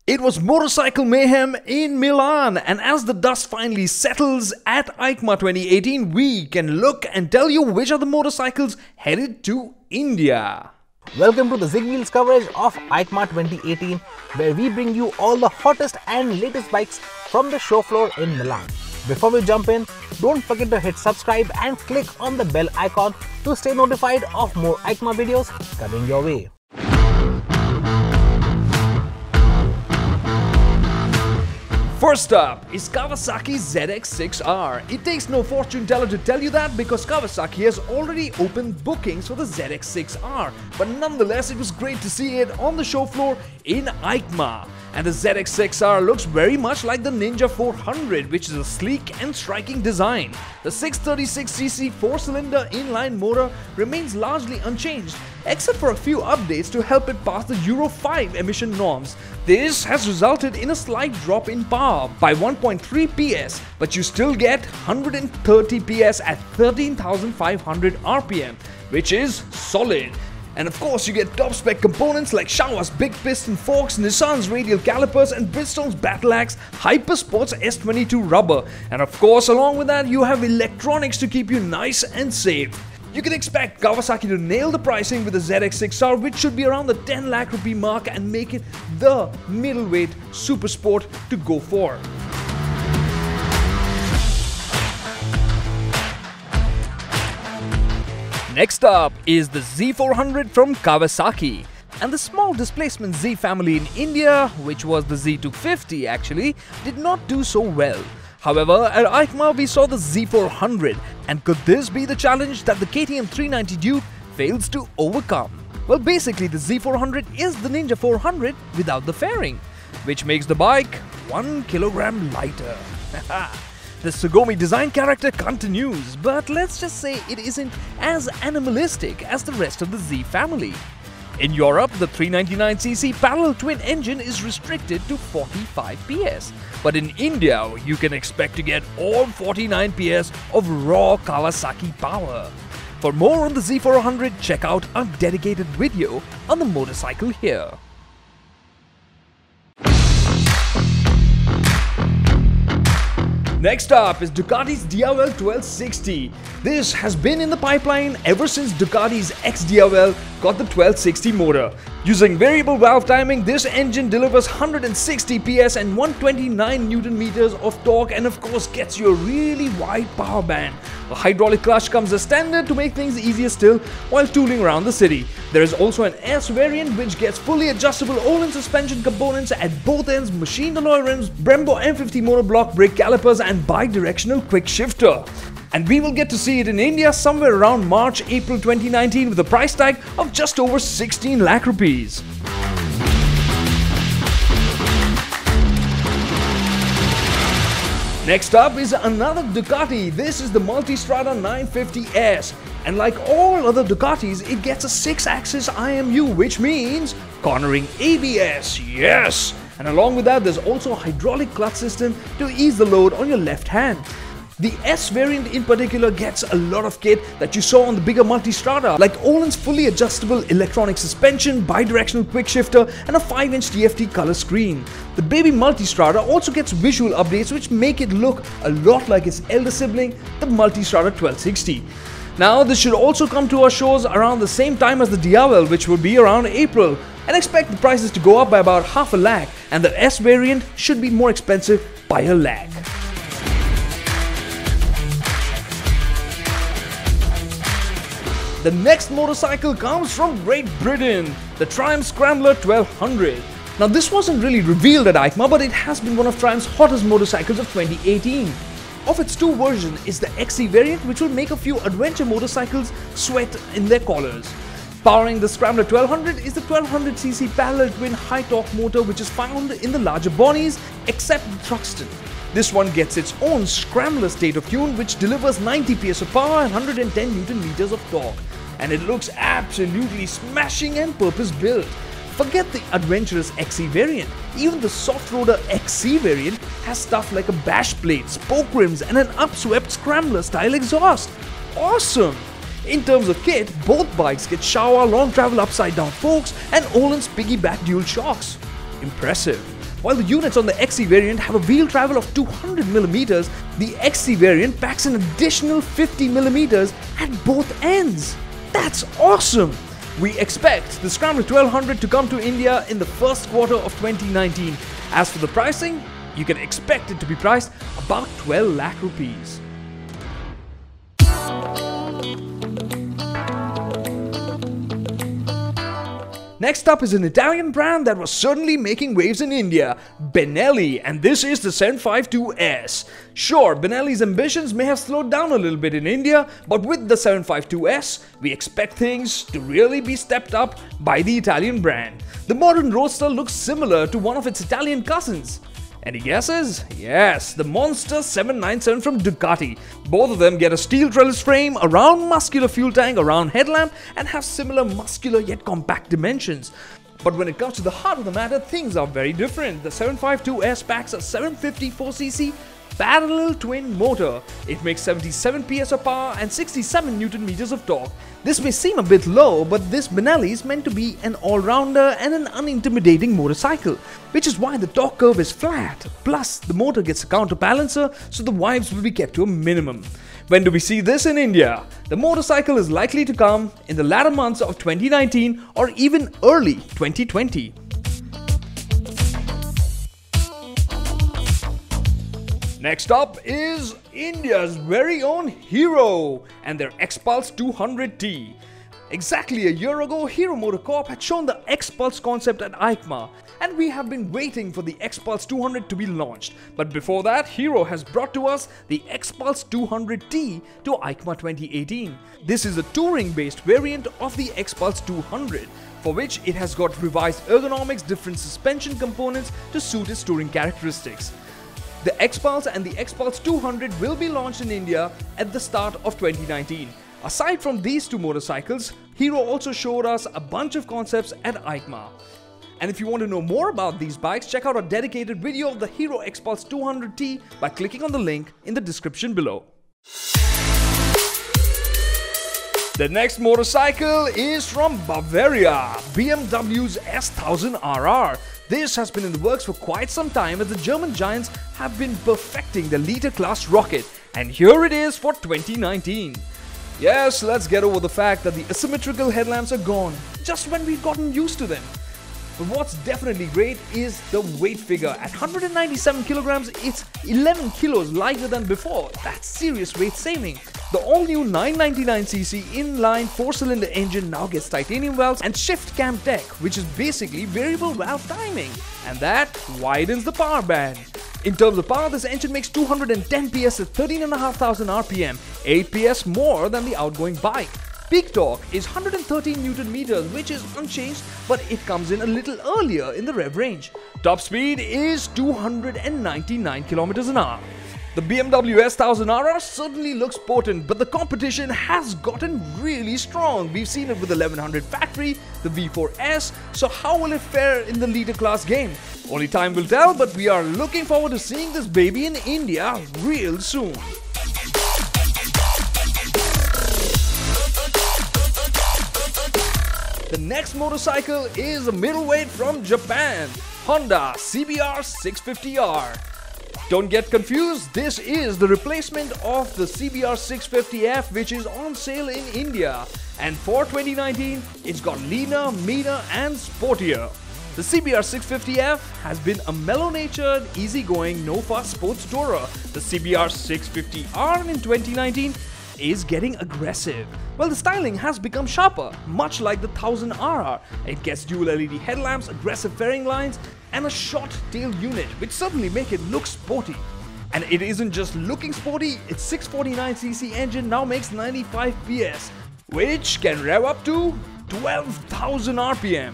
It was motorcycle mayhem in Milan, and as the dust finally settles at EICMA 2018, we can look and tell you which are the motorcycles headed to India. Welcome to the ZigWheels coverage of EICMA 2018, where we bring you all the hottest and latest bikes from the show floor in Milan. Before we jump in, don't forget to hit subscribe and click on the bell icon to stay notified of more EICMA videos coming your way. First up is Kawasaki ZX-6R. It takes no fortune teller to tell you that because Kawasaki has already opened bookings for the ZX-6R. But nonetheless, it was great to see it on the show floor in EICMA. And the ZX-6R looks very much like the Ninja 400, which is a sleek and striking design. The 636cc 4-cylinder inline motor remains largely unchanged, except for a few updates to help it pass the Euro 5 emission norms. This has resulted in a slight drop in power by 1.3 PS, but you still get 130 PS at 13,500 RPM, which is solid. And of course, you get top spec components like Showa's big piston forks, Nissan's radial calipers, and Bristol's Battle Axe Hypersports S22 rubber. And of course, along with that, you have electronics to keep you nice and safe. You can expect Kawasaki to nail the pricing with the ZX-6R, which should be around the 10 lakh rupee mark, and make it the middleweight super sport to go for. Next up is the Z400 from Kawasaki. And the small displacement Z family in India, which was the Z250 actually, did not do so well. However, at EICMA we saw the Z400, and could this be the challenge that the KTM 390 Duke fails to overcome? Well, basically the Z400 is the Ninja 400 without the fairing, which makes the bike 1 kilogram lighter. The Tsugomi design character continues, but let's just say it isn't as animalistic as the rest of the Z family. In Europe, the 399cc parallel twin engine is restricted to 45 PS, but in India, you can expect to get all 49 PS of raw Kawasaki power. For more on the Z400, check out our dedicated video on the motorcycle here. Next up is Ducati's DIAVEL 1260. This has been in the pipeline ever since Ducati's ex-DIAVEL got the 1260 motor. Using variable valve timing, this engine delivers 160 PS and 129 Newton meters of torque, and of course gets you a really wide power band. A hydraulic clutch comes as standard to make things easier still while tooling around the city. There is also an S variant which gets fully adjustable all-in suspension components at both ends, machined alloy rims, Brembo M50 monoblock brake calipers, and bi-directional quick shifter. And we will get to see it in India somewhere around March-April 2019 with a price tag of just over 16 lakh rupees. Next up is another Ducati. This is the Multistrada 950S. And like all other Ducatis, it gets a 6-axis IMU, which means cornering ABS, yes! And along with that, there's also a hydraulic clutch system to ease the load on your left hand. The S variant in particular gets a lot of kit that you saw on the bigger Multistrada, like Öhlins fully adjustable electronic suspension, bi-directional quick shifter, and a 5-inch TFT color screen. The baby Multistrada also gets visual updates which make it look a lot like its elder sibling, the Multistrada 1260. Now, this should also come to our shows around the same time as the DIAVEL, which will be around April, and expect the prices to go up by about half a lakh, and the S variant should be more expensive by a lakh. The next motorcycle comes from Great Britain, the Triumph Scrambler 1200. Now, this wasn't really revealed at EICMA, but it has been one of Triumph's hottest motorcycles of 2018. Of its two versions is the XC variant, which will make a few adventure motorcycles sweat in their collars. Powering the Scrambler 1200 is the 1200cc parallel twin high-torque motor, which is found in the larger bodies except the Thruxton. This one gets its own Scrambler state of tune, which delivers 90 PS of power and 110 Newton meters of torque. And it looks absolutely smashing and purpose-built. Forget the adventurous XC variant, even the soft-roader XC variant has stuff like a bash plate, spoke rims, and an upswept Scrambler style exhaust. Awesome! In terms of kit, both bikes get Showa long travel upside down forks and Öhlins piggyback dual shocks. Impressive. While the units on the XC variant have a wheel travel of 200mm, the XC variant packs an additional 50mm at both ends. That's awesome! We expect the Scrambler 1200 to come to India in the first quarter of 2019. As for the pricing, you can expect it to be priced about 12 lakh rupees. Next up is an Italian brand that was certainly making waves in India, Benelli, and this is the 752S. Sure, Benelli's ambitions may have slowed down a little bit in India, but with the 752S, we expect things to really be stepped up by the Italian brand. The modern roadster looks similar to one of its Italian cousins. Any guesses? Yes, the Monster 797 from Ducati. Both of them get a steel trellis frame, a round muscular fuel tank, a round headlamp, and have similar muscular yet compact dimensions. But when it comes to the heart of the matter, things are very different. The 752S packs a 754cc parallel twin motor. It makes 77 PS of power and 67 Nm of torque. This may seem a bit low, but this Benelli is meant to be an all-rounder and an unintimidating motorcycle, which is why the torque curve is flat. Plus, the motor gets a counterbalancer, so the vibes will be kept to a minimum. When do we see this in India? The motorcycle is likely to come in the latter months of 2019 or even early 2020. Next up is India's very own Hero and their XPULSE 200T. Exactly a year ago, Hero MotoCorp had shown the XPULSE concept at EICMA, and we have been waiting for the XPULSE 200 to be launched. But before that, Hero has brought to us the XPULSE 200T to EICMA 2018. This is a touring-based variant of the XPULSE 200, for which it has got revised ergonomics, different suspension components to suit its touring characteristics. The XPULSE and the XPULSE 200 will be launched in India at the start of 2019. Aside from these two motorcycles, Hero also showed us a bunch of concepts at EICMA. And if you want to know more about these bikes, check out our dedicated video of the Hero XPULSE 200T by clicking on the link in the description below. The next motorcycle is from Bavaria, BMW's S1000RR. This has been in the works for quite some time as the German giants have been perfecting the liter class rocket, and here it is for 2019. Yes, let's get over the fact that the asymmetrical headlamps are gone, just when we've gotten used to them. But what's definitely great is the weight figure. At 197 kilograms, it's 11 kilos lighter than before. That's serious weight saving. The all-new 999cc inline 4-cylinder engine now gets titanium valves and shift cam tech, which is basically variable valve timing, and that widens the power band. In terms of power, this engine makes 210 PS at 13,500 RPM, 8 PS more than the outgoing bike. Peak torque is 113 Nm, which is unchanged, but it comes in a little earlier in the rev range. Top speed is 299 km an hour. The BMW S1000RR certainly looks potent, but the competition has gotten really strong. We've seen it with the 1100 factory, the V4S, so how will it fare in the liter class game? Only time will tell, but we are looking forward to seeing this baby in India real soon. The next motorcycle is a middleweight from Japan, Honda CBR 650R. Don't get confused, this is the replacement of the CBR 650F, which is on sale in India. And for 2019, it's got leaner, meaner and sportier. The CBR 650F has been a mellow-natured, easygoing, no-fuss sports tourer. The CBR 650R in 2019 is getting aggressive. Well, the styling has become sharper, much like the 1000RR. It gets dual LED headlamps, aggressive fairing lines, and a short tail unit, which certainly make it look sporty. And it isn't just looking sporty, its 649cc engine now makes 95 PS, which can rev up to 12,000 RPM.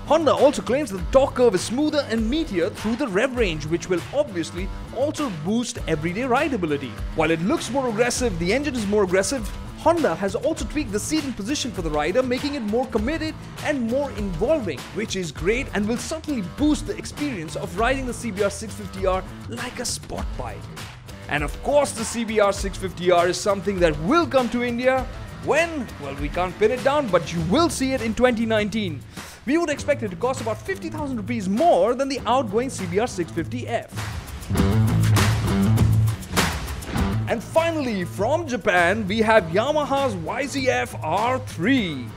Honda also claims that the torque curve is smoother and meatier through the rev range, which will obviously also boost everyday rideability. While it looks more aggressive, the engine is more aggressive. Honda has also tweaked the seating position for the rider, making it more committed and more involving, which is great and will certainly boost the experience of riding the CBR 650R like a sport bike. And of course, the CBR 650R is something that will come to India. When? Well, we can't pin it down, but you will see it in 2019. we would expect it to cost about 50,000 rupees more than the outgoing CBR 650F. And finally, from Japan, we have Yamaha's YZF R3.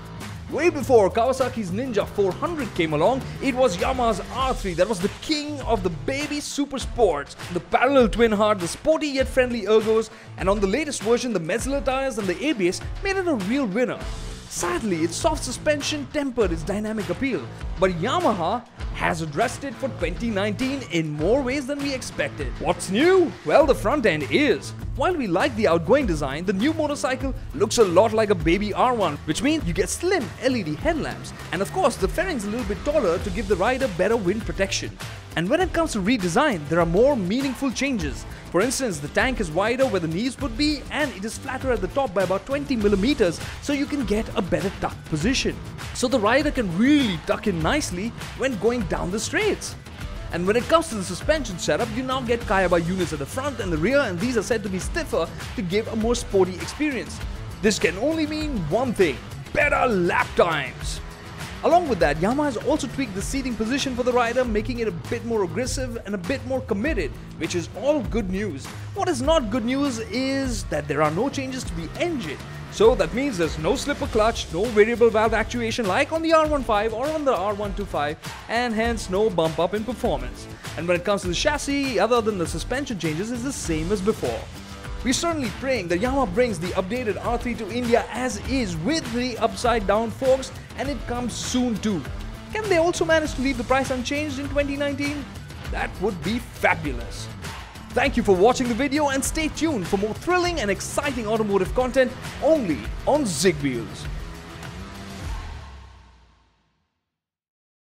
Way before Kawasaki's Ninja 400 came along, it was Yamaha's R3 that was the king of the baby super sports. The parallel twin hard, the sporty yet friendly ergos, and on the latest version, the Metzeler tires and the ABS made it a real winner. Sadly, its soft suspension tempered its dynamic appeal, but Yamaha has addressed it for 2019 in more ways than we expected. What's new? Well, the front end is. While we like the outgoing design, the new motorcycle looks a lot like a baby R1, which means you get slim LED headlamps, and of course the fairing's a little bit taller to give the rider better wind protection. And when it comes to redesign, there are more meaningful changes. For instance, the tank is wider where the knees would be, and it is flatter at the top by about 20mm, so you can get a better tuck position. So the rider can really tuck in nicely when going down the straights. And when it comes to the suspension setup, you now get Kayaba units at the front and the rear, and these are said to be stiffer to give a more sporty experience. This can only mean one thing: better lap times. Along with that, Yamaha has also tweaked the seating position for the rider, making it a bit more aggressive and a bit more committed, which is all good news. What is not good news is that there are no changes to the engine. So that means there's no slipper clutch, no variable valve actuation like on the R15 or on the R125, and hence no bump up in performance. And when it comes to the chassis, other than the suspension changes, is the same as before. We're certainly praying that Yamaha brings the updated R3 to India as is with the upside down forks, and it comes soon too. Can they also manage to leave the price unchanged in 2019? That would be fabulous. Thank you for watching the video, and stay tuned for more thrilling and exciting automotive content only on ZigWheels.